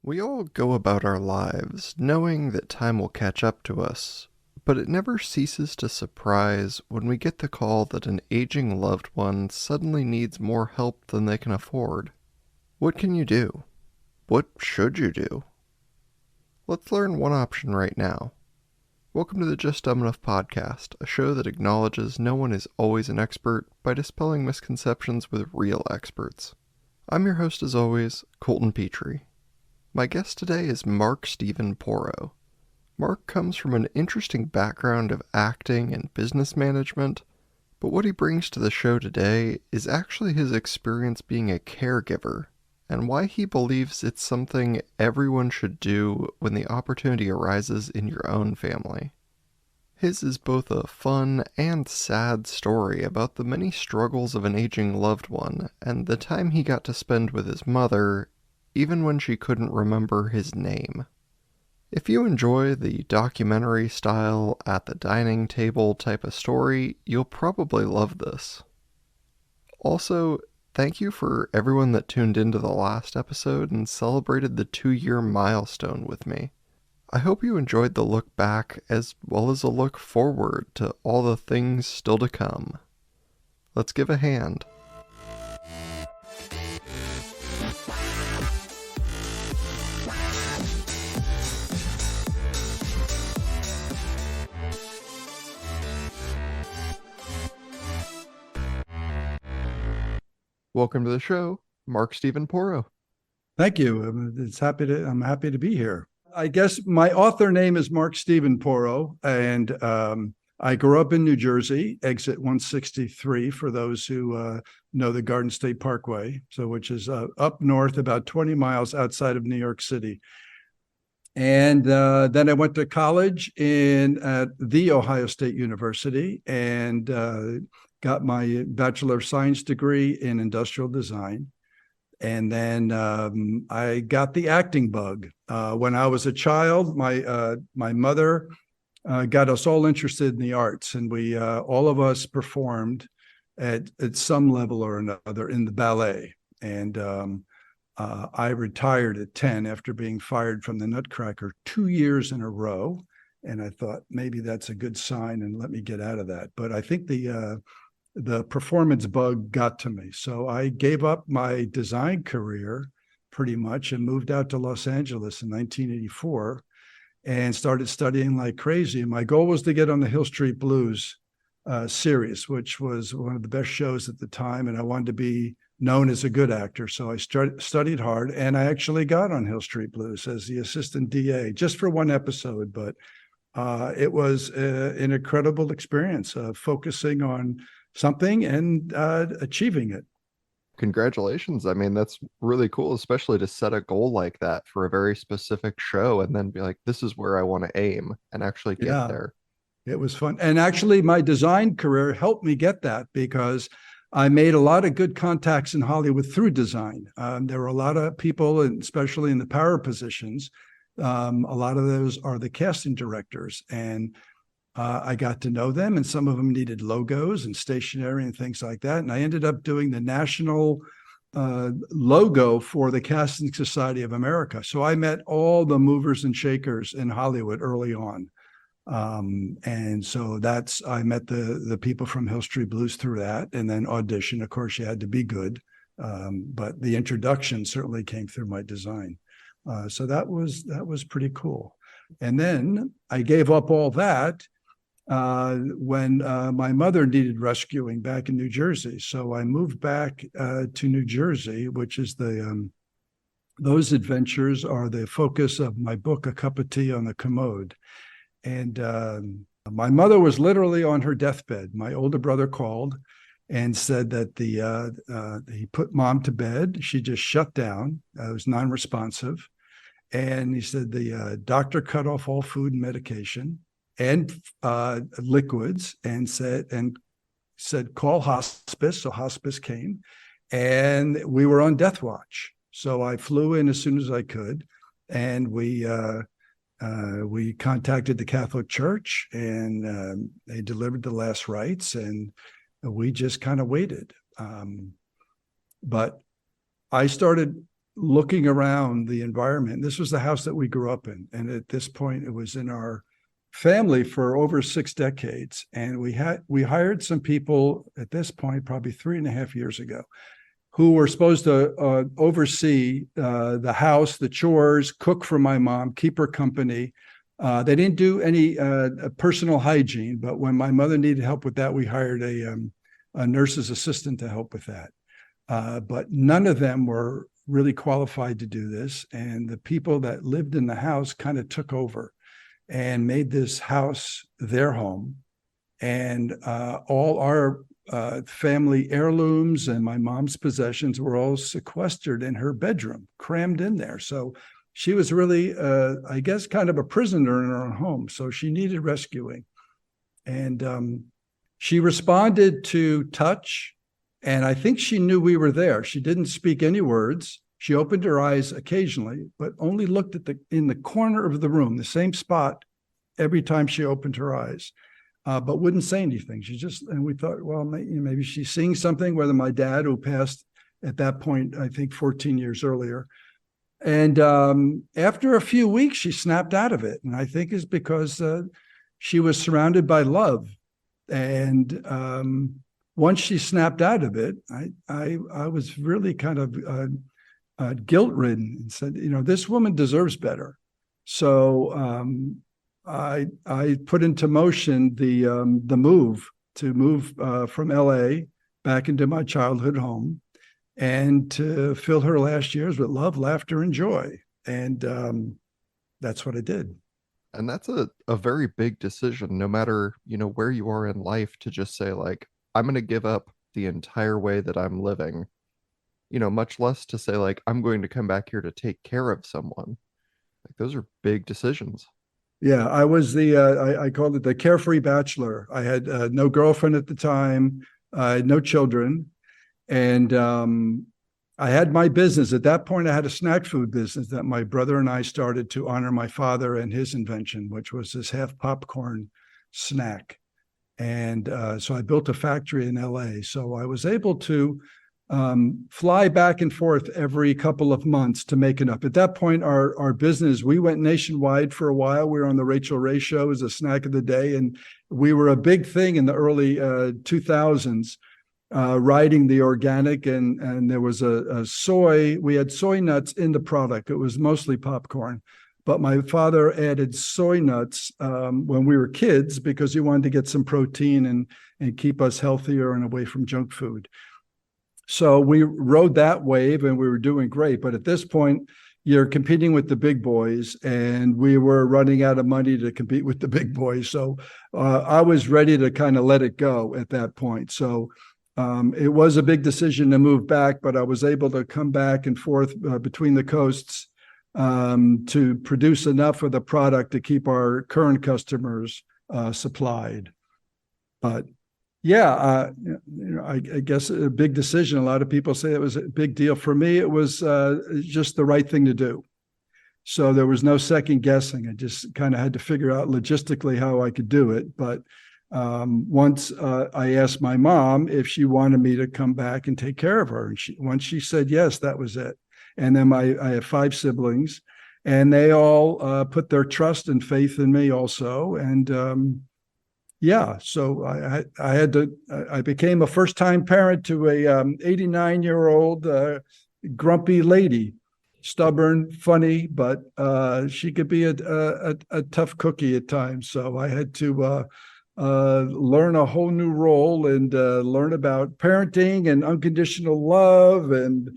We all go about our lives knowing that time will catch up to us, but it never ceases to surprise when we get the call that an aging loved one suddenly needs more help than they can afford. What can you do? What should you do? Let's learn one option right now. Welcome to the Just Dumb Enough podcast, a show that acknowledges no one is always an expert by dispelling misconceptions with real experts. I'm your host as always, Colton Petrie. My guest today is Mark Steven Porro. Mark comes from an interesting background of acting and business management, but what he brings to the show today is actually his experience being a caregiver, and why he believes it's something everyone should do when the opportunity arises in your own family. His is both a fun and sad story about the many struggles of an aging loved one and the time he got to spend with his mother, even when she couldn't remember his name. If you enjoy the documentary style at the dining table type of story, you'll probably love this. Also, thank you for everyone that tuned into the last episode and celebrated the 2-year milestone with me. I hope you enjoyed the look back as well as a look forward to all the things still to come. Let's give a hand. Welcome to the show, Mark Steven Porro. Thank you. I'm happy to be here. I guess my author name is Mark Steven Porro, and I grew up in New Jersey, exit 163 for those who know the Garden State Parkway, which is up north, about 20 miles outside of New York City. And then I went to college at the Ohio State University and got my Bachelor of Science degree in industrial design. And then I got the acting bug. When I was a child, my mother got us all interested in the arts, and we all of us performed at some level or another in the ballet. And I retired at 10 after being fired from the Nutcracker 2 years in a row. And I thought maybe that's a good sign and let me get out of that. But I think the performance bug got to me. So I gave up my design career pretty much and moved out to Los Angeles in 1984 and started studying like crazy. And my goal was to get on the Hill Street Blues series, which was one of the best shows at the time. And I wanted to be known as a good actor. So I studied hard, and I actually got on Hill Street Blues as the assistant DA just for one episode. But it was an incredible experience focusing on something and achieving it. Congratulations. I mean, that's really cool, especially to set a goal like that for a very specific show and then be like, this is where I want to aim and actually get there. It was fun. And actually, my design career helped me get that because I made a lot of good contacts in Hollywood through design. There were a lot of people, and especially in the power positions, a lot of those are the casting directors. And I got to know them, and some of them needed logos and stationery and things like that. And I ended up doing the national logo for the Casting Society of America. So I met all the movers and shakers in Hollywood early on. And so I met the people from Hill Street Blues through that, and then audition. Of course, you had to be good. But the introduction certainly came through my design. So that was pretty cool. And then I gave up all that when my mother needed rescuing back in New Jersey. So I moved back to New Jersey, which is those adventures are the focus of my book, A Cup of Tea on the Commode. And my mother was literally on her deathbed. My older brother called and said that he put mom to bed. She just shut down. Was non-responsive. And he said the doctor cut off all food and medication and liquids and said call hospice. So hospice came, and we were on death watch. So I flew in as soon as I could, and we contacted the Catholic Church, and they delivered the last rites, and we just kind of waited. But I started looking around the environment. This was the house that we grew up in. And at this point, it was in our family for over 6 decades. And we hired some people at this point, probably 3.5 years ago, who were supposed to oversee the house, the chores, cook for my mom, keep her company. They didn't do any personal hygiene, but when my mother needed help with that, we hired a nurse's assistant to help with that. But none of them were really qualified to do this. And the people that lived in the house kind of took over and made this house their home. And all our family heirlooms and my mom's possessions were all sequestered in her bedroom, crammed in there. So she was really, I guess, kind of a prisoner in her own home. So she needed rescuing. And she responded to touch. And I think she knew we were there. She didn't speak any words. She opened her eyes occasionally, but only looked at in the corner of the room, the same spot every time she opened her eyes, but wouldn't say anything. And we thought, well, maybe she's seeing something, whether my dad, who passed at that point, I think 14 years earlier. And after a few weeks, she snapped out of it. And I think it's because she was surrounded by love. And once she snapped out of it, I was really kind of guilt-ridden and said, this woman deserves better. So I put into motion the move from LA back into my childhood home and to fill her last years with love, laughter, and joy. And that's what I did. And that's a very big decision, no matter, where you are in life, to just say, like, I'm going to give up the entire way that I'm living, much less to say, like, I'm going to come back here to take care of someone. Like, those are big decisions. Yeah, I was I called it the carefree bachelor. I had no girlfriend at the time, no children. And I had my business. At that point, I had a snack food business that my brother and I started to honor my father and his invention, which was this half popcorn snack. And so I built a factory in LA. So I was able to fly back and forth every couple of months to make it up. At that point, our business, we went nationwide for a while. We were on the Rachel Ray show as a snack of the day. And we were a big thing in the early 2000s, riding the organic. And there was we had soy nuts in the product. It was mostly popcorn. But my father added soy nuts when we were kids because he wanted to get some protein and keep us healthier and away from junk food. So we rode that wave and we were doing great. But at this point, you're competing with the big boys, and we were running out of money to compete with the big boys. So I was ready to kind of let it go at that point. So it was a big decision to move back, but I was able to come back and forth between the coasts to produce enough of the product to keep our current customers supplied. But yeah, I guess a big decision. A lot of people say it was a big deal. For me, it was just the right thing to do. So there was no second guessing. I just kind of had to figure out logistically how I could do it. But once I asked my mom if she wanted me to come back and take care of her, and once she said yes, that was it. And then I have 5 siblings, and they all put their trust and faith in me also. And yeah, so I became a first-time parent to a 89-year-old grumpy lady, stubborn, funny, but she could be a tough cookie at times. So I had to learn a whole new role and learn about parenting and unconditional love. And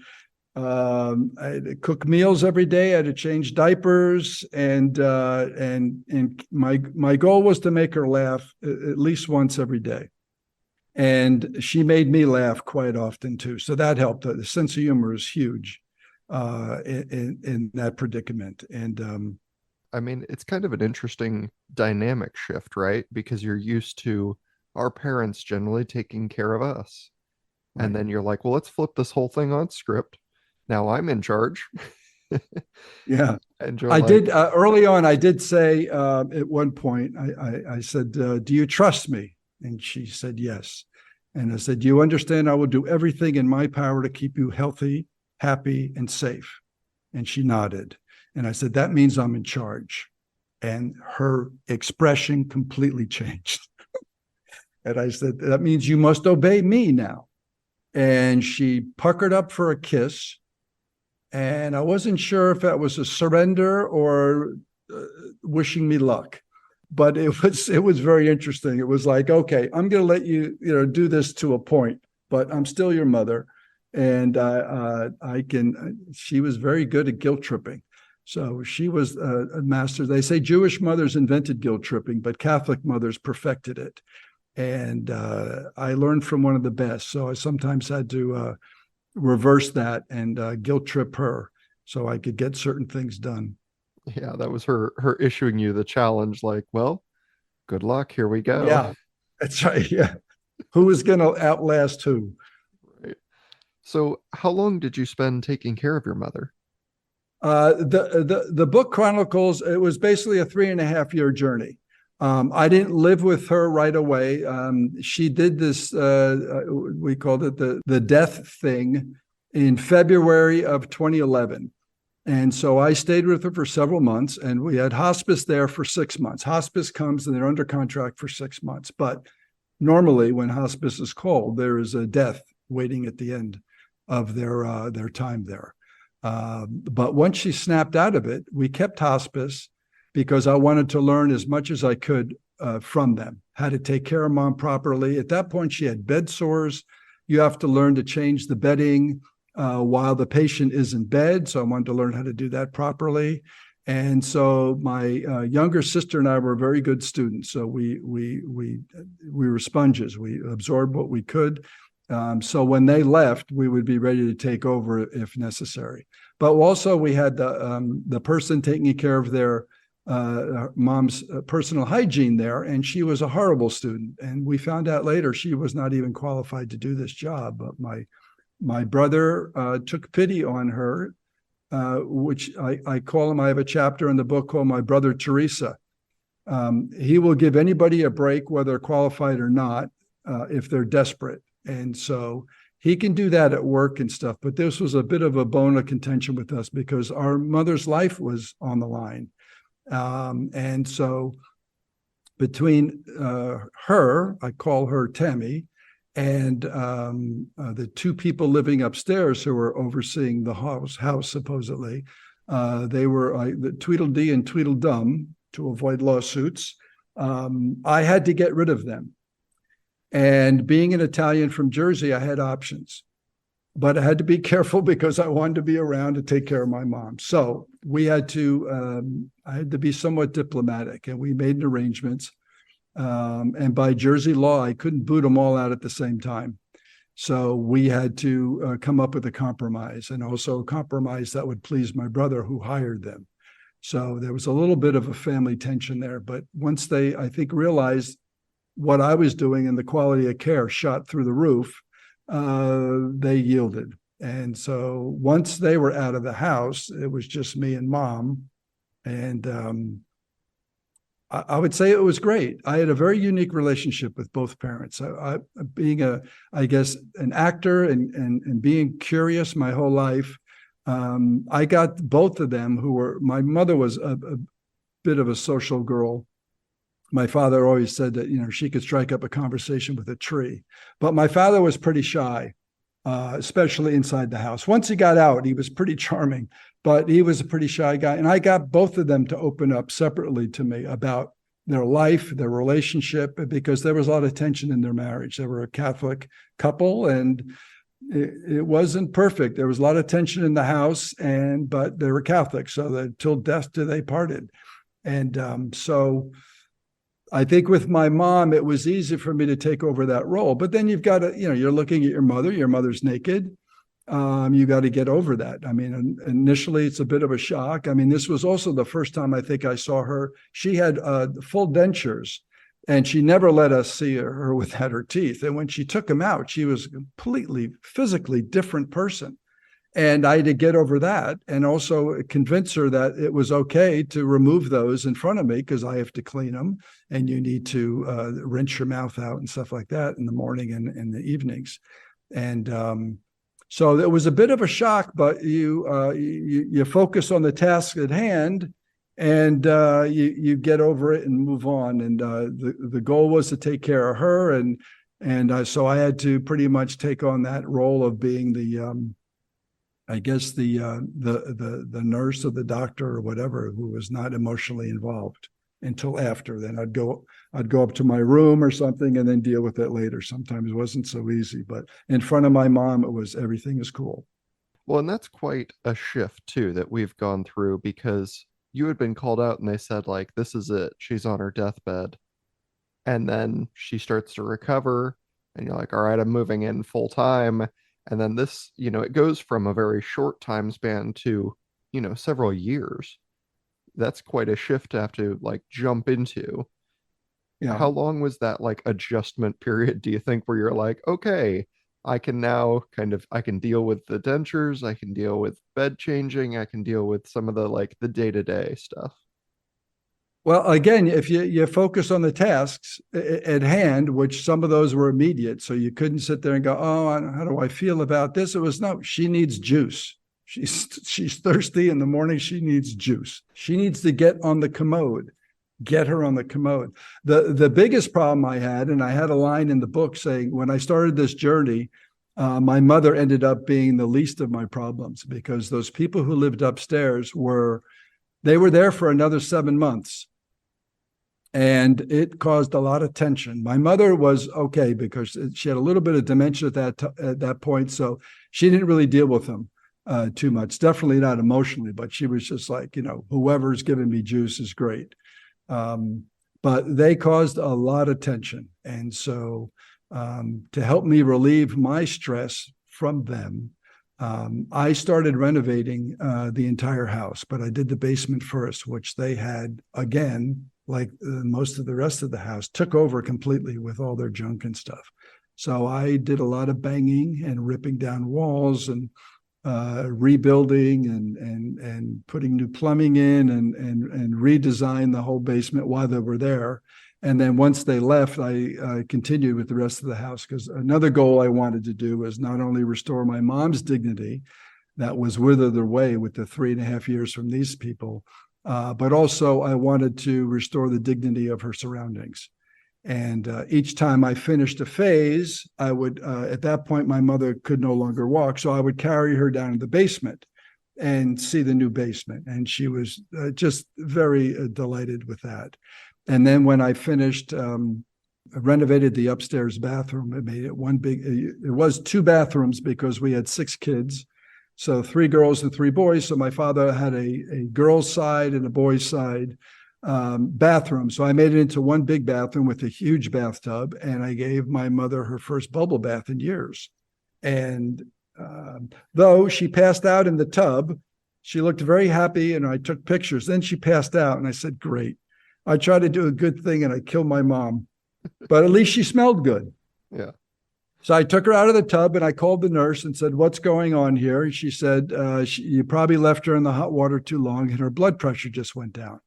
I had to cook meals every day. I had to change diapers, and my goal was to make her laugh at least once every day. And she made me laugh quite often too, so that helped. The sense of humor is huge in that predicament. And I mean, it's kind of an interesting dynamic shift, right? Because you're used to our parents generally taking care of us, right. And then you're like, well, let's flip this whole thing on script. Now I'm in charge. Yeah. And I did early on. I did say at one point, I said, do you trust me? And she said, yes. And I said, you understand I will do everything in my power to keep you healthy, happy, and safe. And she nodded. And I said, that means I'm in charge. And her expression completely changed. And I said, that means you must obey me now. And she puckered up for a kiss. And I wasn't sure if that was a surrender or wishing me luck. But it was very interesting. It was like, okay, I'm going to let you, do this to a point, but I'm still your mother. And she was very good at guilt tripping. So she was a master. They say Jewish mothers invented guilt tripping, but Catholic mothers perfected it. And I learned from one of the best. So I sometimes had to reverse that and guilt trip her so I could get certain things done. Yeah, that was her issuing you the challenge, like, well, good luck, here we go. Yeah, that's right. Yeah. Who is going to outlast who? Right. So how long did you spend taking care of your mother? The book chronicles, it was basically a 3.5 year journey. I didn't live with her right away. She did this, we called it the death thing in February of 2011. And so I stayed with her for several months, and we had hospice there for 6 months. Hospice comes and they're under contract for 6 months. But normally when hospice is called, there is a death waiting at the end of their time there. But once she snapped out of it, we kept hospice because I wanted to learn as much as I could from them, how to take care of mom properly. At that point, she had bed sores. You have to learn to change the bedding while the patient is in bed. So I wanted to learn how to do that properly. And so my younger sister and I were very good students. So we were sponges. We absorbed what we could. So when they left, we would be ready to take over if necessary. But also we had the person taking care of their mom's personal hygiene there, and she was a horrible student. And we found out later she was not even qualified to do this job. But my brother took pity on her, which I call him. I have a chapter in the book called My Brother Teresa. He will give anybody a break, whether qualified or not, if they're desperate. And so he can do that at work and stuff. But this was a bit of a bone of contention with us because our mother's life was on the line. And so between her, I call her Tammy, and the two people living upstairs who were overseeing the house supposedly, they were the Tweedledee and Tweedledum to avoid lawsuits. I had to get rid of them. And being an Italian from Jersey, I had options. But I had to be careful because I wanted to be around to take care of my mom. So we had to, I had to be somewhat diplomatic, and we made arrangements. And by Jersey law, I couldn't boot them all out at the same time. So we had to come up with a compromise, and also a compromise that would please my brother who hired them. So there was a little bit of a family tension there. But once they, I think, realized what I was doing and the quality of care shot through the roof, they yielded. And so once they were out of the house, it was just me and mom. And I would say it was great. I had a very unique relationship with both parents. Being I guess, an actor and being curious my whole life, I got both of them my mother was a bit of a social girl. My father always said that, she could strike up a conversation with a tree. But my father was pretty shy, especially inside the house. Once he got out, he was pretty charming, but he was a pretty shy guy. And I got both of them to open up separately to me about their life, their relationship, because there was a lot of tension in their marriage. They were a Catholic couple, and it wasn't perfect. There was a lot of tension in the house, but they were Catholic, so that till death do they parted. And so I think with my mom, it was easy for me to take over that role. But then you've got to, you're looking at your mother's naked. You got to get over that. I mean, initially it's a bit of a shock. I mean, this was also the first time I think I saw her. She had full dentures, and she never let us see her without her teeth. And when she took them out, she was a completely physically different person. And I had to get over that and also convince her that it was okay to remove those in front of me because I have to clean them, and you need to rinse your mouth out and stuff like that in the morning and in the evenings. And So it was a bit of a shock, but you focus on the task at hand, and you get over it and move on. And the goal was to take care of her, and so I had to pretty much take on that role of being the I guess the nurse or the doctor or whatever who was not emotionally involved until after. Then I'd go up to my room or something and then deal with it later. Sometimes it wasn't so easy, but in front of my mom, it was everything is cool. Well, and that's quite a shift too that we've gone through because you had been called out and they said, like, this is it. She's on her deathbed. And then she starts to recover, and you're like, all right, I'm moving in full time. And then this, it goes from a very short time span to, several years. That's quite a shift to have to like jump into. Yeah. How long was that like adjustment period, do you think, where you're like, okay, I can now I can deal with the dentures, I can deal with bed changing, I can deal with some of the like the day-to-day stuff. Well, again, if you focus on the tasks at hand, which some of those were immediate, so you couldn't sit there and go, "Oh, how do I feel about this?" It was no. She needs juice. She's thirsty in the morning. She needs juice. She needs to get on the commode. Get her on the commode. The biggest problem I had, and I had a line in the book saying, when I started this journey, my mother ended up being the least of my problems because those people who lived upstairs they were there for another 7 months, and it caused a lot of tension. My mother was okay because she had a little bit of dementia at that point, so she didn't really deal with them too much. Definitely not emotionally, but she was just like, whoever's giving me juice is great. But they caused a lot of tension, and so to help me relieve my stress from them, I started renovating the entire house, but I did the basement first, which they had, again, like most of the rest of the house, took over completely with all their junk and stuff. So I did a lot of banging and ripping down walls and rebuilding and putting new plumbing in and redesign the whole basement while they were there. And then once they left, I continued with the rest of the house because another goal I wanted to do was not only restore my mom's dignity that was withered away with the 3.5 years from these people, but also I wanted to restore the dignity of her surroundings. And each time I finished a phase, I would, at that point, my mother could no longer walk. So I would carry her down to the basement and see the new basement. And she was just very delighted with that. And then when I finished, renovated the upstairs bathroom, it made it it was 2 bathrooms because we had 6 kids. So 3 girls and 3 boys. So my father had a girl's side and a boy's side bathroom. So I made it into one big bathroom with a huge bathtub, and I gave my mother her first bubble bath in years. And though she passed out in the tub, she looked very happy, and I took pictures. Then she passed out, and I said, "Great. I tried to do a good thing, and I killed my mom, but at least she smelled good." Yeah. So I took her out of the tub and I called the nurse and said, "What's going on here?" And she said, "You probably left her in the hot water too long and her blood pressure just went down."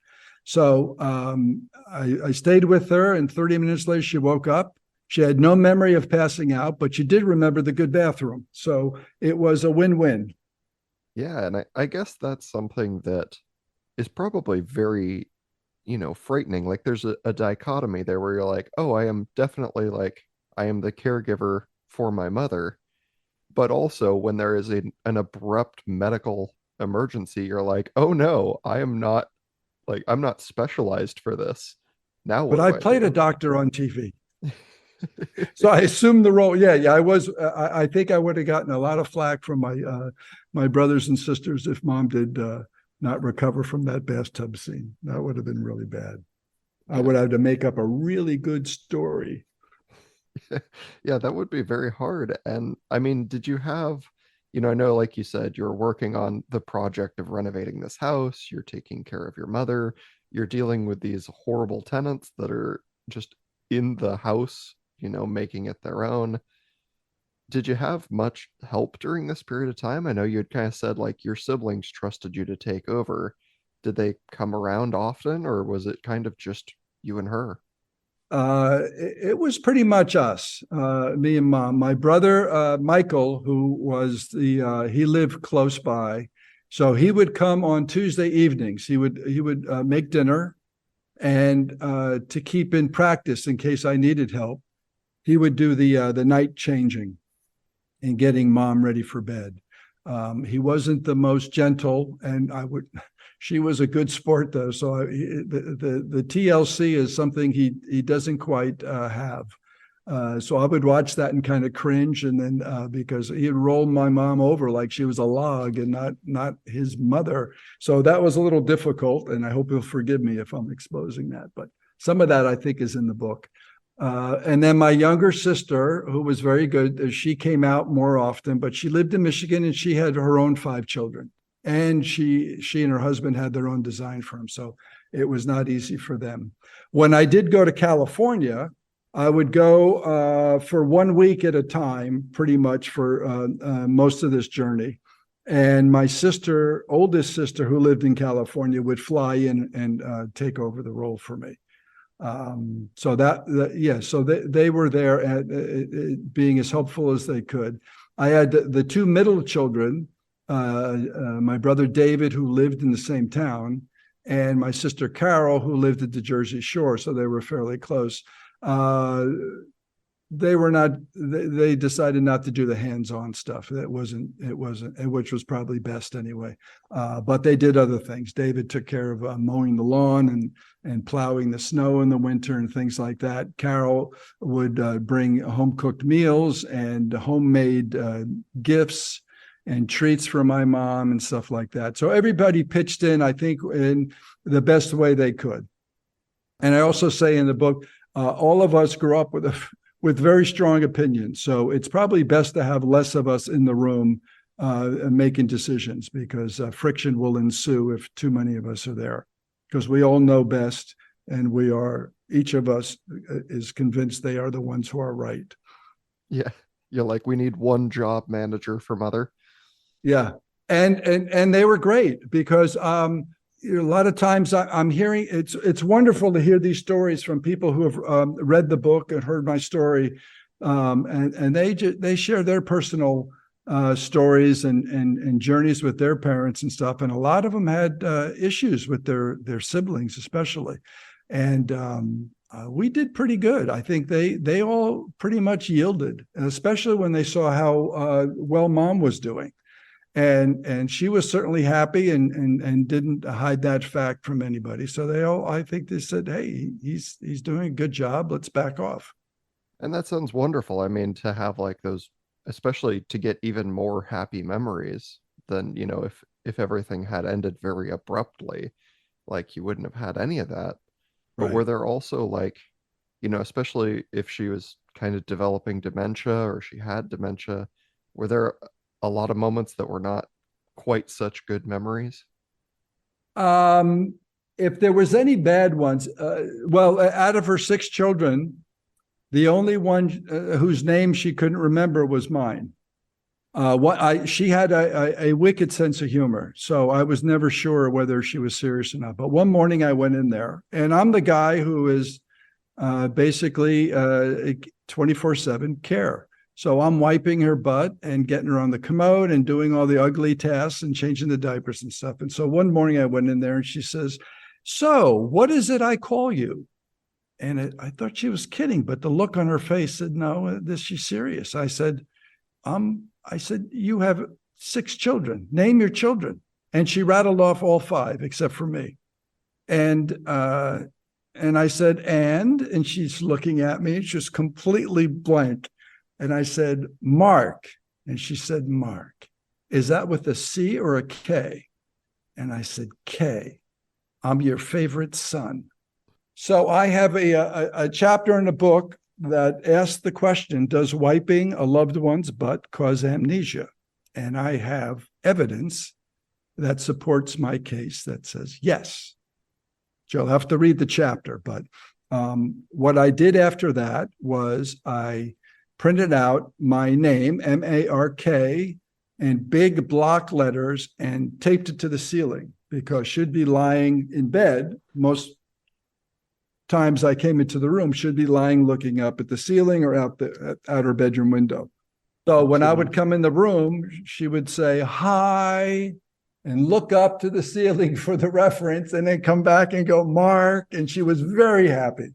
So I stayed with her, and 30 minutes later, she woke up. She had no memory of passing out, but she did remember the good bathroom. So it was a win-win. Yeah. And I guess that's something that is probably very, frightening. Like there's a dichotomy there where you're like, oh, I am definitely like, I am the caregiver for my mother. But also when there is an abrupt medical emergency, you're like, oh no, I'm not specialized for this. Now But what I do I played a do? doctor on TV. So I assumed the role. Yeah, yeah. I was. I think I would have gotten a lot of flack from my brothers and sisters if Mom did not recover from that bathtub scene. That would have been really bad. I Yeah. would have to make up a really good story. Yeah, that would be very hard. And I mean, did you have, I know, like you said, you're working on the project of renovating this house, you're taking care of your mother, you're dealing with these horrible tenants that are just in the house, making it their own. Did you have much help during this period of time? I know you had kind of said like your siblings trusted you to take over. Did they come around often, or was it kind of just you and her? It was pretty much us, me and mom. My brother, Michael, who was he lived close by. So he would come on Tuesday evenings. He would make dinner, and to keep in practice in case I needed help, he would do the night changing and getting mom ready for bed. He wasn't the most gentle, and she was a good sport though. So the TLC is something he doesn't quite have. So I would watch that and kind of cringe, and then because he'd roll my mom over like she was a log and not his mother. So that was a little difficult, and I hope he'll forgive me if I'm exposing that. But some of that I think is in the book. And then my younger sister, who was very good, she came out more often, but she lived in Michigan and she had her own 5 children. And she and her husband had their own design firm. So it was not easy for them. When I did go to California, I would go for 1 week at a time, pretty much for most of this journey. And my sister, oldest sister, who lived in California, would fly in and take over the role for me. So they were there at being as helpful as they could. I had the 2 middle children, my brother David, who lived in the same town, and my sister Carol, who lived at the Jersey Shore. So they were fairly close. They decided not to do the hands-on stuff. It wasn't, which was probably best anyway. But they did other things. David took care of mowing the lawn and plowing the snow in the winter and things like that. Carol would bring home-cooked meals and homemade gifts and treats for my mom and stuff like that. So everybody pitched in, I think, in the best way they could. And I also say in the book, all of us grew up with very strong opinions. So it's probably best to have less of us in the room making decisions, because friction will ensue if too many of us are there, because we all know best, and each of us is convinced they are the ones who are right. Yeah. You're like, we need one job manager for mother. Yeah. And they were great, because a lot of times I'm hearing, it's wonderful to hear these stories from people who have read the book and heard my story, and they share their personal stories and journeys with their parents and stuff. And a lot of them had issues with their siblings, especially. And we did pretty good. I think they all pretty much yielded, especially when they saw how well mom was doing. And she was certainly happy and didn't hide that fact from anybody. So I think they said, hey, he's doing a good job. Let's back off. And that sounds wonderful. I mean, to have like those, especially to get even more happy memories than, if everything had ended very abruptly, like you wouldn't have had any of that. But Right. were there also like, especially if she was kind of developing dementia or she had dementia, were there a lot of moments that were not quite such good memories? If there was any bad ones, out of her 6 children, the only one whose name she couldn't remember was mine. She had a wicked sense of humor, so I was never sure whether she was serious or not. But one morning I went in there, and I'm the guy who is basically 24/7 care. So I'm wiping her butt and getting her on the commode and doing all the ugly tasks and changing the diapers and stuff. And so one morning I went in there and she says, "So what is it I call you?" And I thought she was kidding, but the look on her face said, "No, she's serious." I said, "You have 6 children. Name your children." And she rattled off all 5 except for me. And I said, and she's looking at me, just completely blank. And I said, "Mark." And she said, "Mark. Is that with a C or a K?" And I said, "K. I'm your favorite son." So I have a chapter in the book that asks the question, does wiping a loved one's butt cause amnesia? And I have evidence that supports my case that says yes. You'll have to read the chapter. But what I did after that was I printed out my name, M-A-R-K, in big block letters and taped it to the ceiling, because she'd be lying in bed most times I came into the room, she'd be lying looking up at the ceiling or out her bedroom window. So when I would come in the room, she would say, hi, and look up to the ceiling for the reference, and then come back and go, Mark. And she was very happy.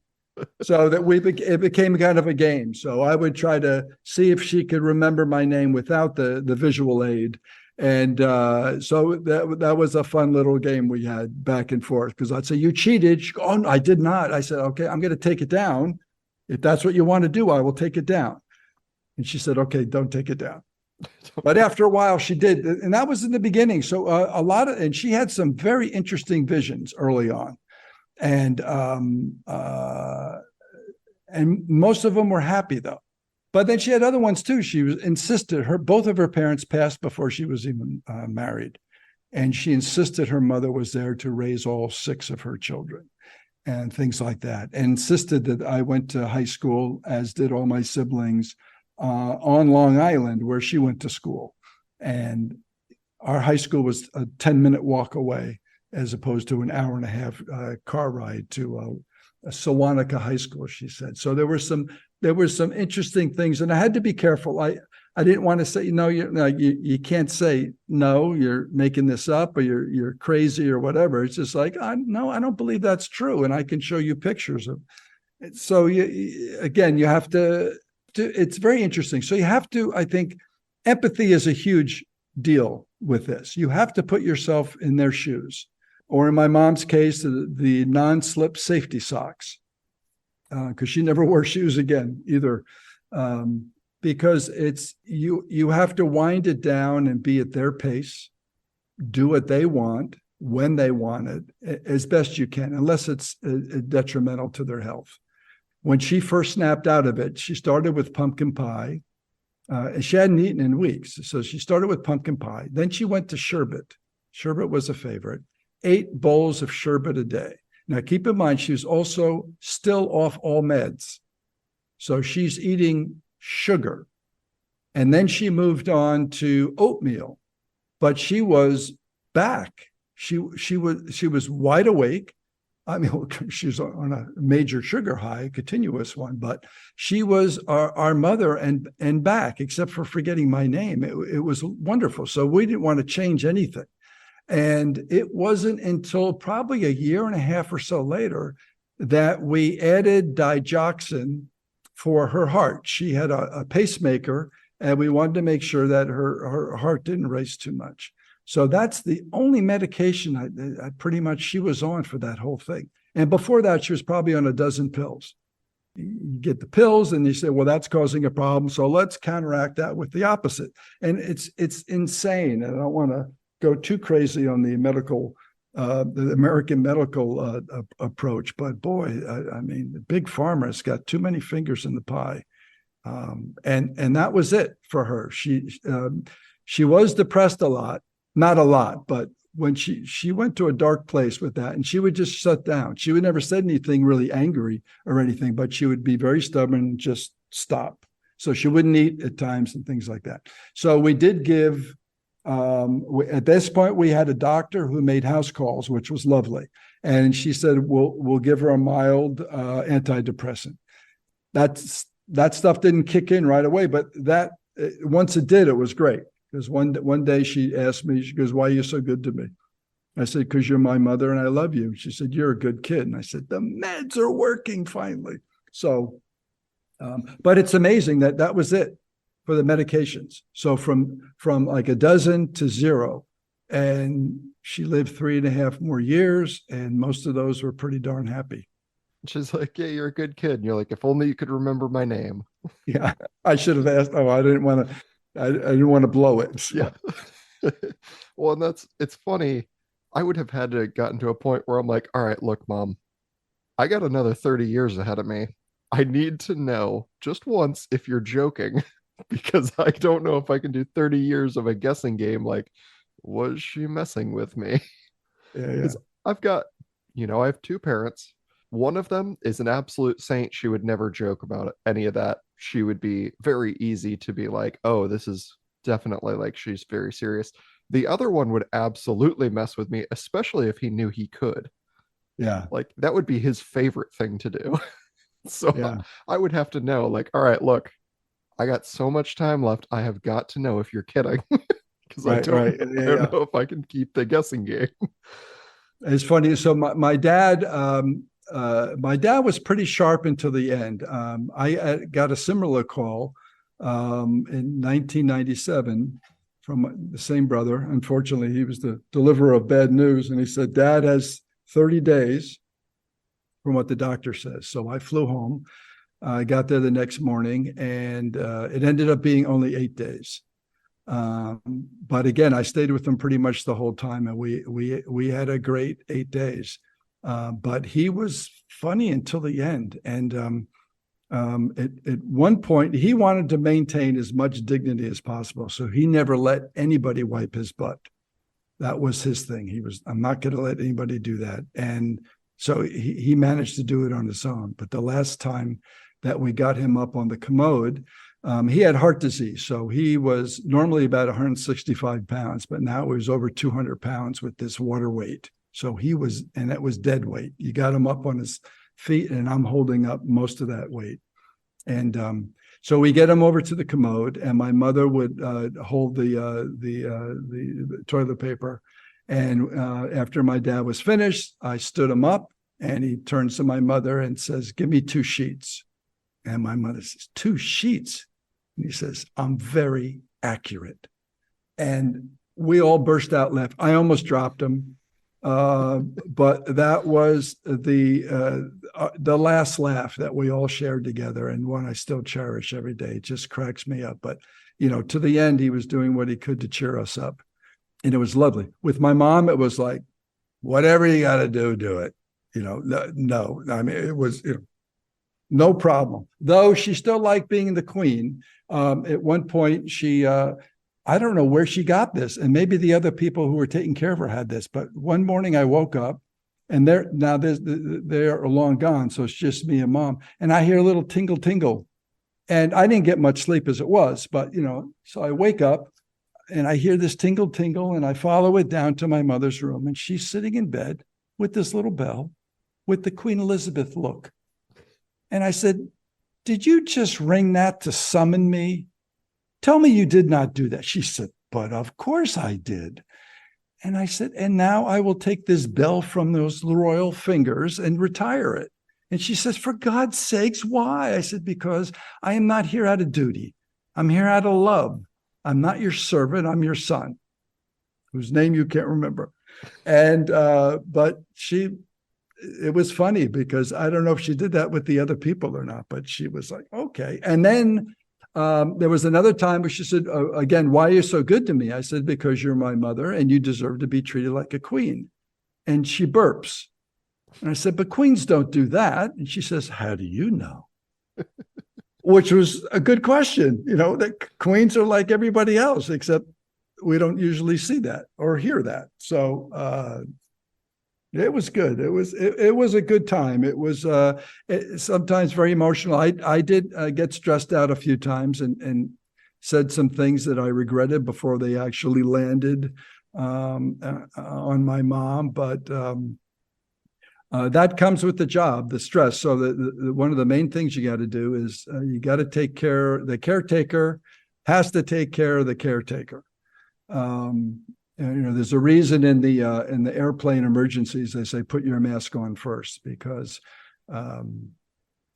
So that it became kind of a game. So I would try to see if she could remember my name without the visual aid. And so that was a fun little game we had back and forth, because I'd say, you cheated. She'd go, oh, no, I did not. I said, okay, I'm going to take it down. If that's what you want to do, I will take it down. And she said, okay, don't take it down. But after a while she did. And that was in the beginning. So and she had some very interesting visions early on. And most of them were happy though. But then she had other ones too. She insisted both of her parents passed before she was even married. And she insisted her mother was there to raise all 6 of her children and things like that. And insisted that I went to high school, as did all my siblings, on Long Island, where she went to school. And our high school was a 10-minute walk away, as opposed to an hour and a half car ride to Sewanaka High School, she said. So there were some interesting things, and I had to be careful. I didn't want to say, you can't say, no, you're making this up, or you're crazy or whatever. It's just like, no, I don't believe that's true. And I can show you pictures of it. So you have to, it's very interesting. So you have to, I think, empathy is a huge deal with this. You have to put yourself in their shoes, or in my mom's case, the non-slip safety socks, because she never wore shoes again either. Because it's you have to wind it down and be at their pace, do what they want when they want it, as best you can, unless it's detrimental to their health. When she first snapped out of it, she started with pumpkin pie. And she hadn't eaten in weeks. So she started with pumpkin pie. Then she went to sherbet. Sherbet was a favorite. 8 bowls of sherbet a day. Now, keep in mind, she was also still off all meds. So she's eating sugar. And then she moved on to oatmeal. But she was back. She was wide awake. I mean, she was on a major sugar high, a continuous one, but she was our mother and back, except for forgetting my name. It was wonderful. So we didn't want to change anything. And it wasn't until probably a year and a half or so later that we added digoxin for her heart. She had a pacemaker, and we wanted to make sure that her heart didn't race too much. So that's the only medication I pretty much she was on for that whole thing. And before that, she was probably on a dozen pills. You get the pills and you say, well, that's causing a problem. So let's counteract that with the opposite. And it's insane. And I don't want to go too crazy on the American medical approach. But boy, I mean, the big pharma has got too many fingers in the pie. And that was it for her. She was depressed a lot. Not a lot, but when she went to a dark place with that, and she would just shut down. She would never say anything really angry or anything, but she would be very stubborn and just stop. So she wouldn't eat at times and things like that. So we did give, at this point, we had a doctor who made house calls, which was lovely. And she said, we'll give her a mild antidepressant. That stuff didn't kick in right away, but that once it did, it was great. Because one day she asked me, she goes, why are you so good to me? I said, because you're my mother and I love you. She said, you're a good kid. And I said, the meds are working finally. So, but it's amazing that was it for the medications. So from like a dozen to 0. And she lived 3.5 more years. And most of those were pretty darn happy. She's like, yeah, you're a good kid. And you're like, if only you could remember my name. Yeah, I should have asked. Oh, I didn't want to blow it. So. Yeah. Well, and it's funny. I would have had to have gotten to a point where I'm like, all right, look, Mom, I got another 30 years ahead of me. I need to know just once if you're joking, because I don't know if I can do 30 years of a guessing game. Like, was she messing with me? Yeah. I've got, I have 2 parents. One of them is an absolute saint. She would never joke about any of that. She would be very easy to be like, oh, this is definitely like she's very serious. The other one would absolutely mess with me, especially if he knew he could. Yeah. Like that would be his favorite thing to do. So Yeah. I would have to know, like, all right, look, I got so much time left. I have got to know if you're kidding because Right. Right. I Yeah. don't Yeah. know if I can keep the guessing game. It's funny. So my dad was pretty sharp until the end. I got a similar call in 1997 from the same brother. Unfortunately, he was the deliverer of bad news, and he said, "Dad has 30 days from what the doctor says." So I flew home. I got there the next morning, and it ended up being only 8 days. But again, I stayed with him pretty much the whole time, and we had a great 8 days. But he was funny until the end, and at one point he wanted to maintain as much dignity as possible, so he never let anybody wipe his butt. That was his thing. I'm not going to let anybody do that, and so he managed to do it on his own. But the last time that we got him up on the commode, he had heart disease. So he was normally about 165 pounds, but now he was over 200 pounds with this water weight. So and it was dead weight. You got him up on his feet, and I'm holding up most of that weight. And so we get him over to the commode, and my mother would hold the toilet paper. And after my dad was finished, I stood him up, and he turns to my mother and says, "Give me 2 sheets." And my mother says, "2 sheets?" And he says, "I'm very accurate." And we all burst out laughing. I almost dropped him. But that was the last laugh that we all shared together, and one I still cherish every day. It just cracks me up. But, to the end, he was doing what he could to cheer us up. And it was lovely. With my mom, it was like, whatever you got to do it. No, I mean, it was, no problem. Though she still liked being the queen. At one point, I don't know where she got this, and maybe the other people who were taking care of her had this. But one morning I woke up, and they're long gone, so it's just me and mom. And I hear a little tingle, tingle, and I didn't get much sleep as it was. But so I wake up, and I hear this tingle, tingle, and I follow it down to my mother's room, and she's sitting in bed with this little bell, with the Queen Elizabeth look. And I said, "Did you just ring that to summon me? Tell me you did not do that." She said, "But of course I did." And I said, "And now I will take this bell from those royal fingers and retire it." And she says, "For God's sakes, why?" I said, "Because I am not here out of duty. I'm here out of love. I'm not your servant. I'm your son, whose name you can't remember." And, but it was funny because I don't know if she did that with the other people or not, but she was like, "Okay." And then there was another time where she said, again, "Why are you so good to me?" I said, "Because you're my mother and you deserve to be treated like a queen." And she burps. And I said, "But queens don't do that." And she says, "How do you know?" Which was a good question. That queens are like everybody else, except we don't usually see that or hear that. So it was good. It was a good time. It was sometimes very emotional. I did get stressed out a few times and said some things that I regretted before they actually landed on my mom. But that comes with the job, the stress. So one of the main things you got to do is you got to take care. The caretaker has to take care of the caretaker. There's a reason in the airplane emergencies they say put your mask on first, because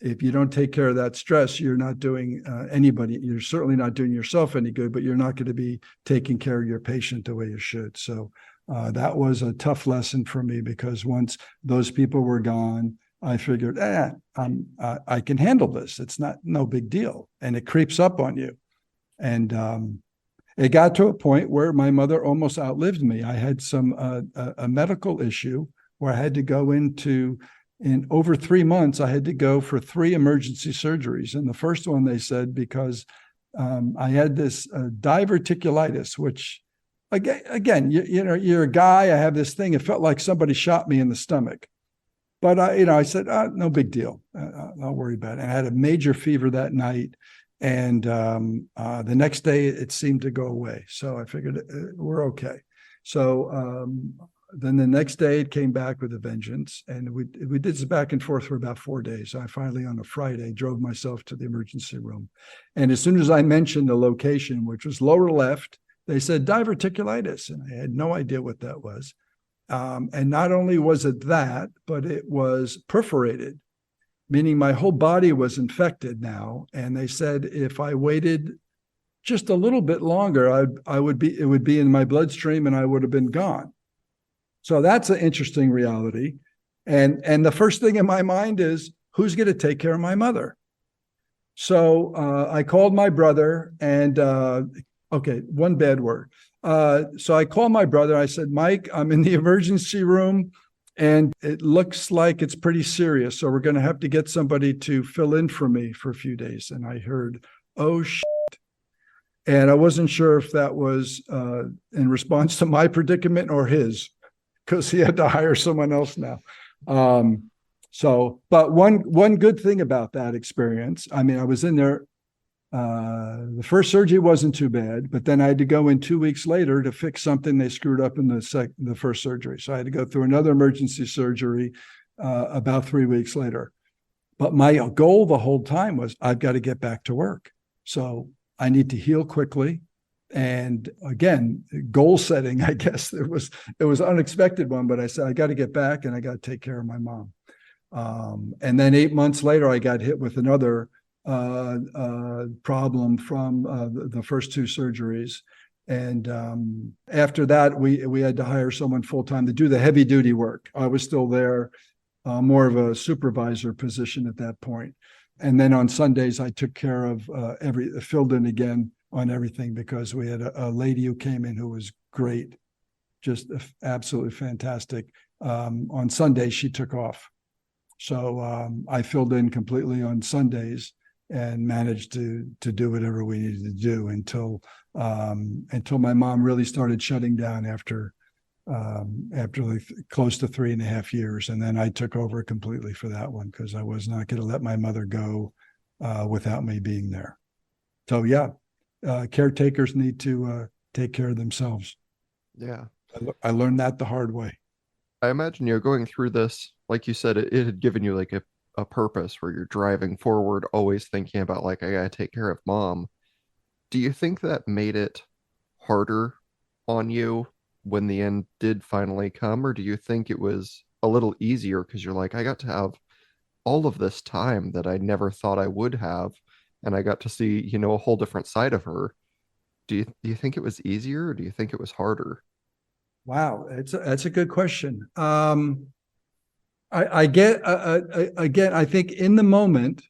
if you don't take care of that stress, you're not doing anybody. You're certainly not doing yourself any good, but you're not going to be taking care of your patient the way you should. So that was a tough lesson for me, because once those people were gone, I figured, I can handle this. It's no big deal, and it creeps up on you, and it got to a point where my mother almost outlived me. I had a medical issue where I had to go in over 3 months, I had to go for 3 emergency surgeries. And the first one, they said, because I had this diverticulitis, which again, you're a guy, I have this thing. It felt like somebody shot me in the stomach. But I said, no big deal. I'll worry about it. And I had a major fever that night. And the next day, it seemed to go away. So I figured we're okay. So then the next day it came back with a vengeance, and we did this back and forth for about 4 days. I finally, on a Friday, drove myself to the emergency room, and as soon as I mentioned the location, which was lower left, they said diverticulitis, and I had no idea what that was. And not only was it that, but it was perforated, meaning my whole body was infected now. And they said if I waited just a little bit longer, it would be in my bloodstream and I would have been gone. So that's an interesting reality. And the first thing in my mind is, who's going to take care of my mother? So I called my brother and, okay, one bad word. So I called my brother. I said, Mike, I'm in the emergency room and it looks like it's pretty serious. So we're going to have to get somebody to fill in for me for a few days. And I heard, oh, shit. And I wasn't sure if that was in response to my predicament or his, because he had to hire someone else now. But one good thing about that experience, I mean, I was in there. The first surgery wasn't too bad, but then I had to go in 2 weeks later to fix something they screwed up in the first surgery. So I had to go through another emergency surgery about 3 weeks later. But my goal the whole time was, I've got to get back to work. So I need to heal quickly. And again, goal setting, I guess it was an unexpected one, but I said, I got to get back and I got to take care of my mom. And then 8 months later, I got hit with another problem from the first two surgeries. And after that, we had to hire someone full-time to do the heavy duty work. I was still there, more of a supervisor position at that point. And then on Sundays, I took care of filled in again on everything, because we had a lady who came in who was great, just absolutely fantastic. On Sundays, she took off. So I filled in completely on Sundays and managed to do whatever we needed to do until my mom really started shutting down after like close to 3.5 years. And then I took over completely for that one, because I was not going to let my mother go without me being there. So yeah, caretakers need to take care of themselves. Yeah. I learned that the hard way. I imagine you're going through this, like you said, it had given you like a purpose where you're driving forward, always thinking about like, I gotta take care of mom. Do you think that made it harder on you when the end did finally come, or do you think it was a little easier because you're like, I got to have all of this time that I never thought I would have, and I got to see, a whole different side of her? Do you think it was easier, or do you think it was harder? Wow, that's a good question. I get again. I think in the moment,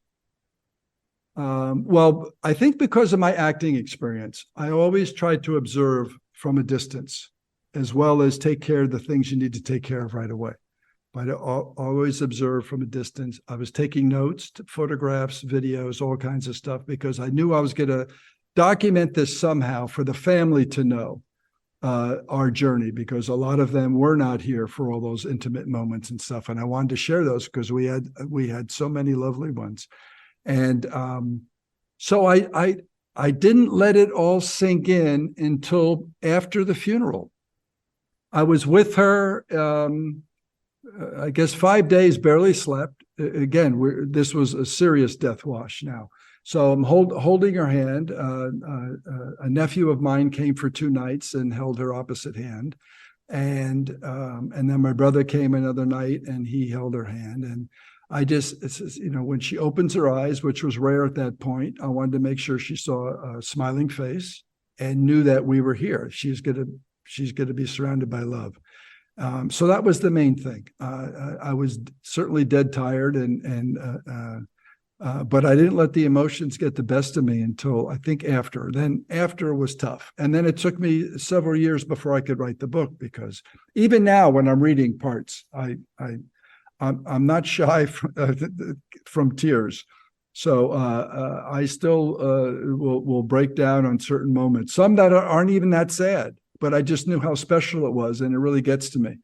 well, I think because of my acting experience, I always tried to observe from a distance, as well as take care of the things you need to take care of right away. But I always observe from a distance. I was taking notes, photographs, videos, all kinds of stuff, because I knew I was going to document this somehow for the family to know our journey, because a lot of them were not here for all those intimate moments and stuff. And I wanted to share those because we had so many lovely ones. And so I didn't let it all sink in until after the funeral. I was with her, I guess 5 days, barely slept. Again, this was a serious death wash now. So I'm holding her hand. A nephew of mine came for 2 nights and held her opposite hand. And then my brother came another night and he held her hand. And I just, when she opens her eyes, which was rare at that point, I wanted to make sure she saw a smiling face and knew that we were here. She's going to be surrounded by love. So that was the main thing. I was certainly dead tired, but I didn't let the emotions get the best of me until I think after. Then after was tough. And then it took me several years before I could write the book, because even now when I'm reading parts, I'm not shy from tears. So I still will break down on certain moments, some that aren't even that sad, but I just knew how special it was, and it really gets to me.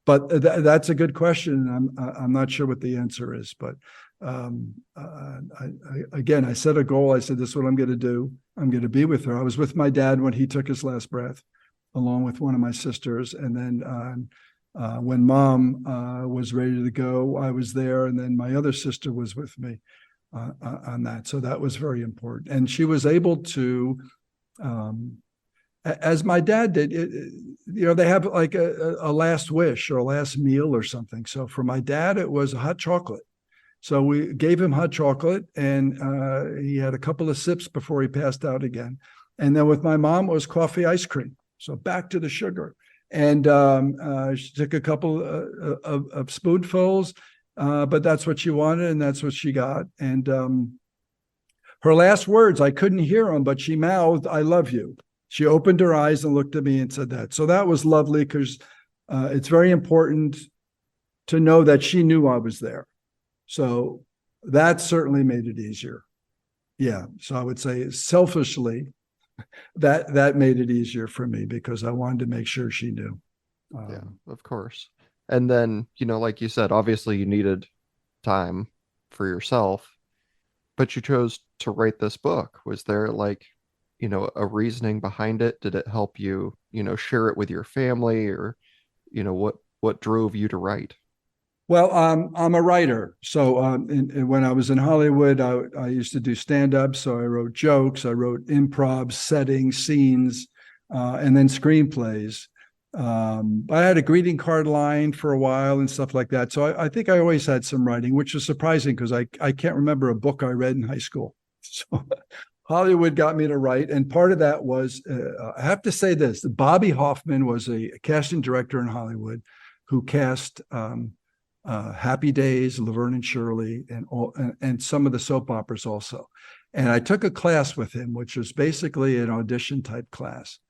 But that's a good question. I'm not sure what the answer is, but I set a goal. I said, this is what I'm going to do. I'm going to be with her. I was with my dad when he took his last breath, along with one of my sisters. And then When mom was ready to go, I was there, and then my other sister was with me on that. So that was very important. And she was able to, as my dad did, they have like a last wish or a last meal or something. So for my dad, it was hot chocolate. So we gave him hot chocolate, and he had a couple of sips before he passed out again. And then with my mom, it was coffee ice cream. So back to the sugar. And she took a couple of spoonfuls, but that's what she wanted, and that's what she got. And her last words, I couldn't hear them, but she mouthed, "I love you." She opened her eyes and looked at me and said that. So that was lovely, because it's very important to know that she knew I was there. So that certainly made it easier. Yeah. So I would say selfishly, that made it easier for me, because I wanted to make sure she knew. Yeah, of course. And then, like you said, obviously you needed time for yourself, but you chose to write this book. Was there a reasoning behind it? Did it help you, share it with your family, or, what drove you to write? Well, I'm a writer. So when I was in Hollywood, I used to do stand-up. So I wrote jokes, I wrote improv, settings, scenes, and then screenplays. I had a greeting card line for a while and stuff like that. So I think I always had some writing, which was surprising, because I can't remember a book I read in high school. So Hollywood got me to write. And part of that was, I have to say this, Bobby Hoffman was a casting director in Hollywood who cast Happy Days, Laverne and Shirley, and some of the soap operas also. And I took a class with him, which was basically an audition type class.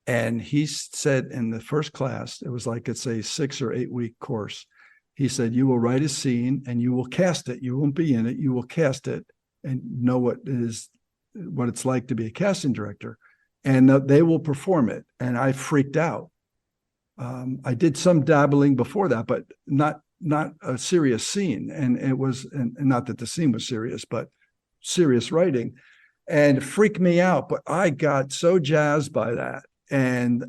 And he said in the first class, it was like it's a 6 or 8 week course. He said, you will write a scene and you will cast it. You won't be in it. You will cast it and know what it's like to be a casting director. And they will perform it. And I freaked out. I did some dabbling before that, but not a serious scene. And it was, and not that the scene was serious, but serious writing, and it freaked me out. But I got so jazzed by that. And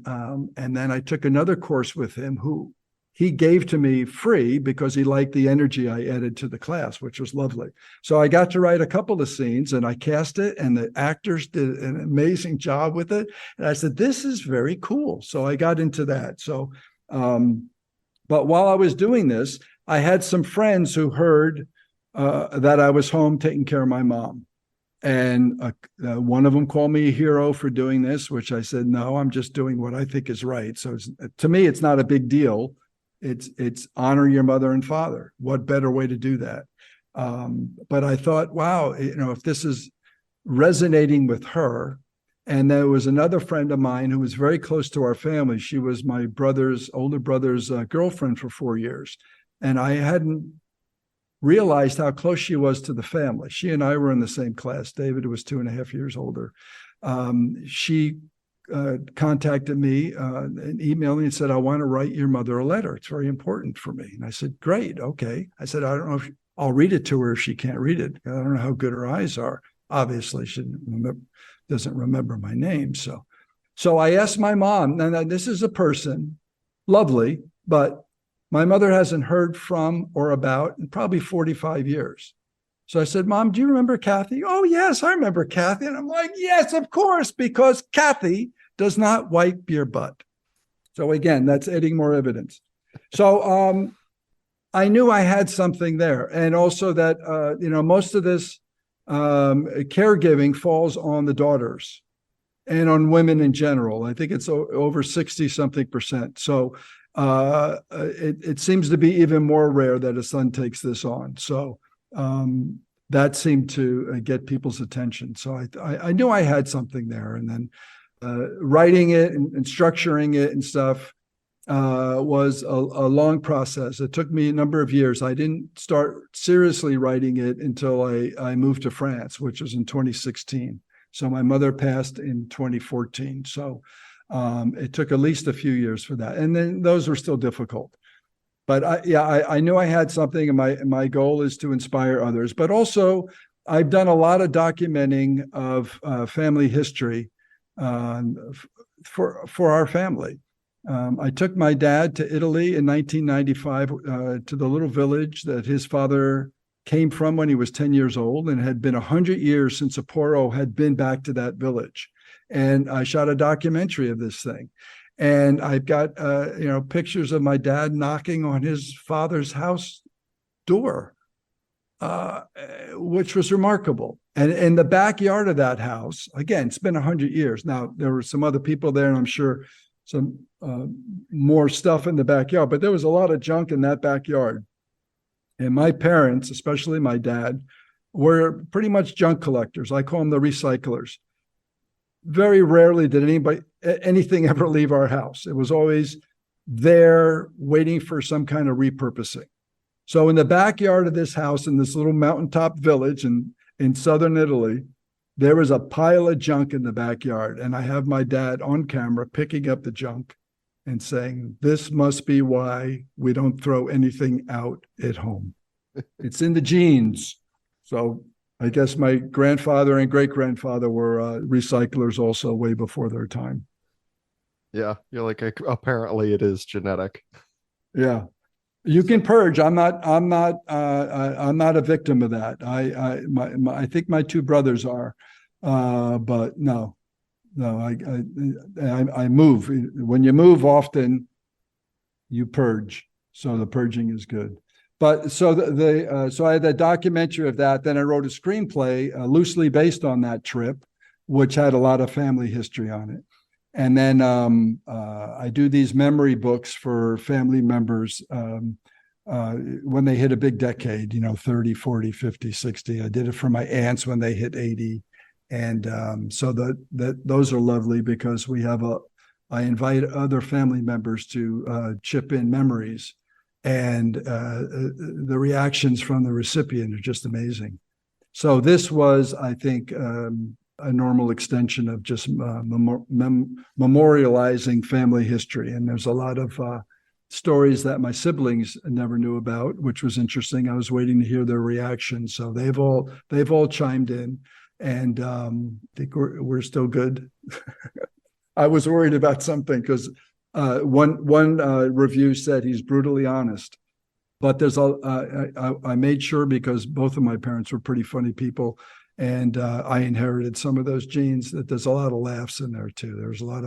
then I took another course with him, who he gave to me free because he liked the energy I added to the class, which was lovely. So I got to write a couple of scenes, and I cast it, and the actors did an amazing job with it. And I said, this is very cool. So I got into that. So, but while I was doing this, I had some friends who heard that I was home taking care of my mom. And one of them called me a hero for doing this, which I said, no, I'm just doing what I think is right. So to me, it's not a big deal. It's honor your mother and father. What better way to do that? But I thought, wow, if this is resonating with her. And there was another friend of mine who was very close to our family. She was my older brother's girlfriend for 4 years. And I hadn't realized how close she was to the family. She and I were in the same class. David was 2.5 years older. She contacted me and emailed me and said, I want to write your mother a letter. It's very important for me. And I said, great. Okay. I said, I don't know if I'll read it to her if she can't read it. I don't know how good her eyes are. Obviously, she doesn't remember my name. So I asked my mom, and this is a person, lovely, but my mother hasn't heard from or about in probably 45 years. So I said, Mom, do you remember Kathy? Oh, yes, I remember Kathy. And I'm like, yes, of course, because Kathy does not wipe your butt. So again, that's adding more evidence. So I knew I had something there. And also that, most of this caregiving falls on the daughters and on women in general. I think it's over 60 something percent. So it seems to be even more rare that a son takes this on. So that seemed to get people's attention. So I knew I had something there. And then writing it and structuring it and stuff was a long process. It took me a number of years. I didn't start seriously writing it until I moved to France, which was in 2016. So my mother passed in 2014. So it took at least a few years for that. And then those were still difficult. But I knew I had something, and my goal is to inspire others. But also, I've done a lot of documenting of family history for our family. I took my dad to Italy in 1995 to the little village that his father came from when he was 10 years old, and it had been 100 years since a Porro had been back to that village. And I shot a documentary of this thing. And I've got pictures of my dad knocking on his father's house door, which was remarkable. And in the backyard of that house, again, it's been 100 years. Now, there were some other people there, and I'm sure some more stuff in the backyard, but there was a lot of junk in that backyard. And my parents, especially my dad, were pretty much junk collectors. I call them the recyclers. Very rarely did anything ever leave our house. It was always there waiting for some kind of repurposing. So in the backyard of this house in this little mountaintop village in southern Italy, there was a pile of junk in the backyard. And I have my dad on camera picking up the junk and saying, "This must be why we don't throw anything out at home." It's in the genes. So I guess my grandfather and great-grandfather were recyclers also way before their time. Yeah, you're like, apparently it is genetic. Yeah. You can purge. I'm not a victim of that. I think my two brothers are, but no. I move. When you move often, you purge. So the purging is good. But so so I had a documentary of that. Then I wrote a screenplay loosely based on that trip, which had a lot of family history on it. And then I do these memory books for family members when they hit a big decade, 30, 40, 50, 60. I did it for my aunts when they hit 80. And so those are lovely because I invite other family members to chip in memories. And the reactions from the recipient are just amazing. So this was, I think, a normal extension of just memorializing family history. And there's a lot of stories that my siblings never knew about, which was interesting. I was waiting to hear their reactions. So they've all chimed in, and I think we're still good. I was worried about something because one review said he's brutally honest, but I made sure, because both of my parents were pretty funny people, and I inherited some of those genes, that there's a lot of laughs in there too. There's a lot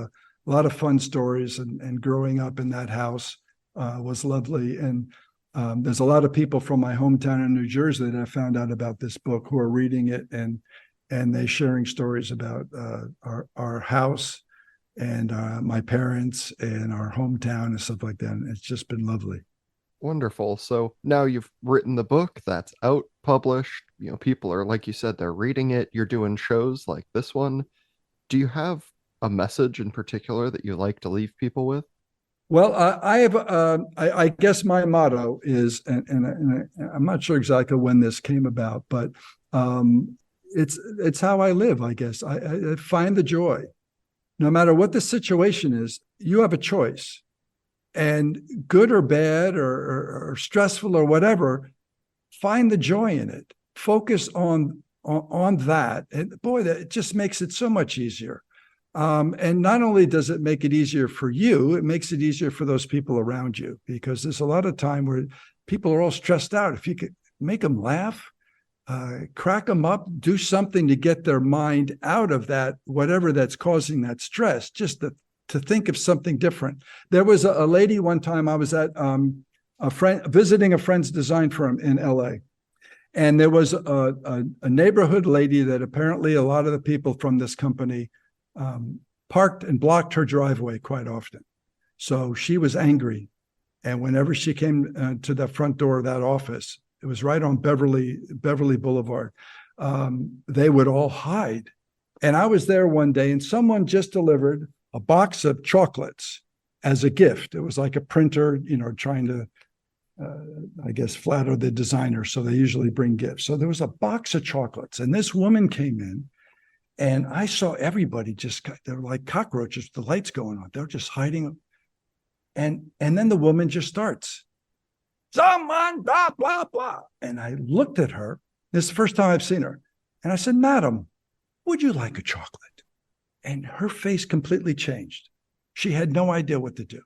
of fun stories, and growing up in that house was lovely. And there's a lot of people from my hometown in New Jersey that I found out about this book who are reading it, and they sharing stories about our house and my parents and our hometown and stuff like that. And it's just been lovely. Wonderful. So now you've written the book, that's out, published. People are, like you said, they're reading it. You're doing shows like this one. Do you have a message in particular that you like to leave people with? Well, I have. I guess my motto is, and I'm not sure exactly when this came about, but it's how I live. I guess I find the joy. No matter what the situation is, you have a choice, and good or bad or stressful or whatever, find the joy in it. Focus on that, and boy, that just makes it so much easier. And not only does it make it easier for you, it makes it easier for those people around you, because there's a lot of time where people are all stressed out. If you could make them laugh, crack them up, do something to get their mind out of that, whatever that's causing that stress, just to think of something different. There was a lady one time, I was at visiting a friend's design firm in LA. And there was a neighborhood lady that apparently a lot of the people from this company parked and blocked her driveway quite often. So she was angry. And whenever she came to the front door of that office, it was right on Beverly Boulevard, they would all hide. And I was there one day, and someone just delivered a box of chocolates as a gift. It was like a printer, trying to, I guess, flatter the designer. So they usually bring gifts. So there was a box of chocolates, and this woman came in, and I saw everybody they were like cockroaches with the lights going on. They're just hiding. And then the woman just starts, "Someone, blah, blah, blah." And I looked at her. This is the first time I've seen her. And I said, "Madam, would you like a chocolate?" And her face completely changed. She had no idea what to do.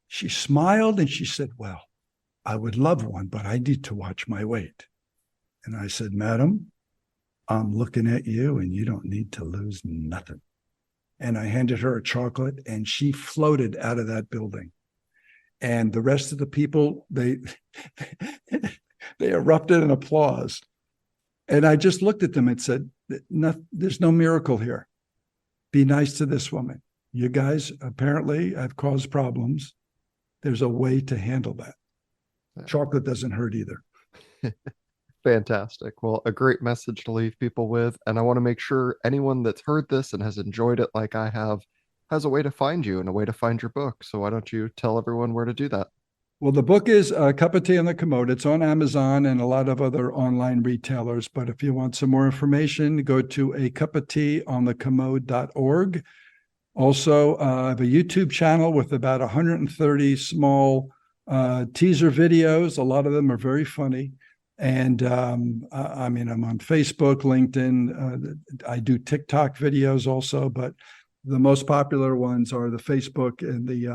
She smiled and she said, well, I would love one, but I need to watch my weight. And I said, madam, I'm looking at you and you don't need to lose nothing. And I handed her a chocolate and she floated out of that building. And the rest of the people, they erupted in applause. And I just looked at them and said, there's no miracle here. Be nice to this woman. You guys apparently have caused problems. There's a way to handle that. Chocolate doesn't hurt either. Fantastic. Well, a great message to leave people with. And I want to make sure anyone that's heard this and has enjoyed it like I have has a way to find you and a way to find your book. So why don't you tell everyone where to do that? Well, the book is A Cup of Tea on the Commode. It's on Amazon and a lot of other online retailers. But if you want some more information, go to acupofteaonthecommode.org. Also, I have a YouTube channel with about 130 small teaser videos. A lot of them are very funny. And I'm on Facebook, LinkedIn. I do TikTok videos also, but the most popular ones are the Facebook and the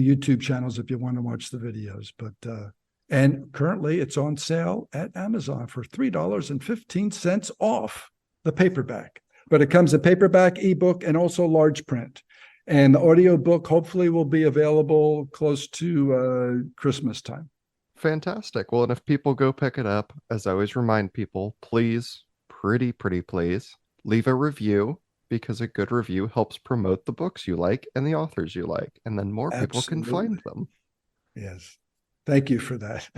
YouTube channels if you want to watch the videos. But and currently it's on sale at Amazon for $3.15 off the paperback. But it comes a paperback, ebook, and also large print. And the audio book hopefully will be available close to Christmas time. Fantastic. Well, and if people go pick it up, as I always remind people, please, pretty please, leave a review, because a good review helps promote the books you like and the authors you like, and then more people can find them. Yes. Thank you for that.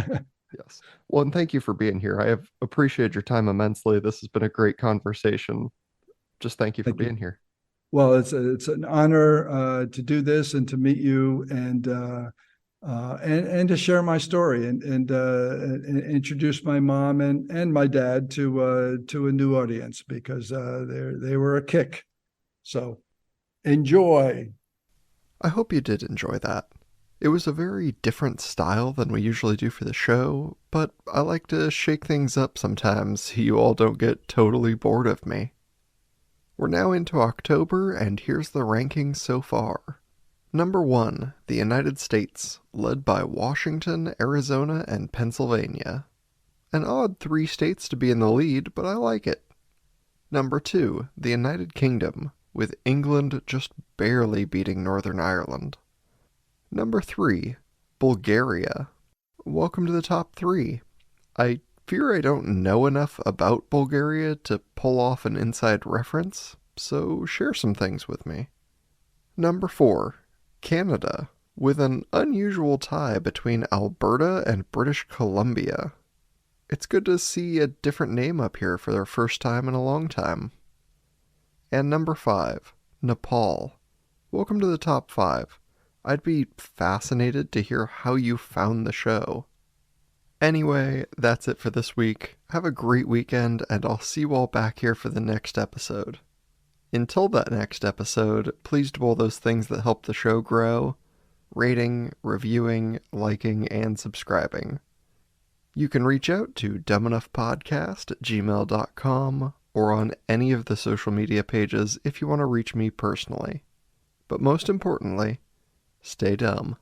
Yes. Well, and thank you for being here. I have appreciated your time immensely. This has been a great conversation. Just thank you for being here. Well, it's an honor to do this and to meet you and to share my story and introduce my mom and my dad to a new audience, because they were a kick. So enjoy. I hope you did enjoy that. It was a very different style than we usually do for the show, but I like to shake things up sometimes so you all don't get totally bored of me. We're now into October, and here's the rankings so far. Number 1, the United States, led by Washington, Arizona, and Pennsylvania. An odd 3 states to be in the lead, but I like it. Number 2, the United Kingdom, with England just barely beating Northern Ireland. Number 3, Bulgaria. Welcome to the top 3. I fear I don't know enough about Bulgaria to pull off an inside reference, so share some things with me. Number 4, Canada, with an unusual tie between Alberta and British Columbia. It's good to see a different name up here for their first time in a long time. And number 5, Nepal. Welcome to the top 5. I'd be fascinated to hear how you found the show. Anyway, that's it for this week. Have a great weekend, and I'll see you all back here for the next episode. Until that next episode, please do all those things that help the show grow: rating, reviewing, liking, and subscribing. You can reach out to dumbenoughpodcast@gmail.com or on any of the social media pages if you want to reach me personally. But most importantly, stay dumb.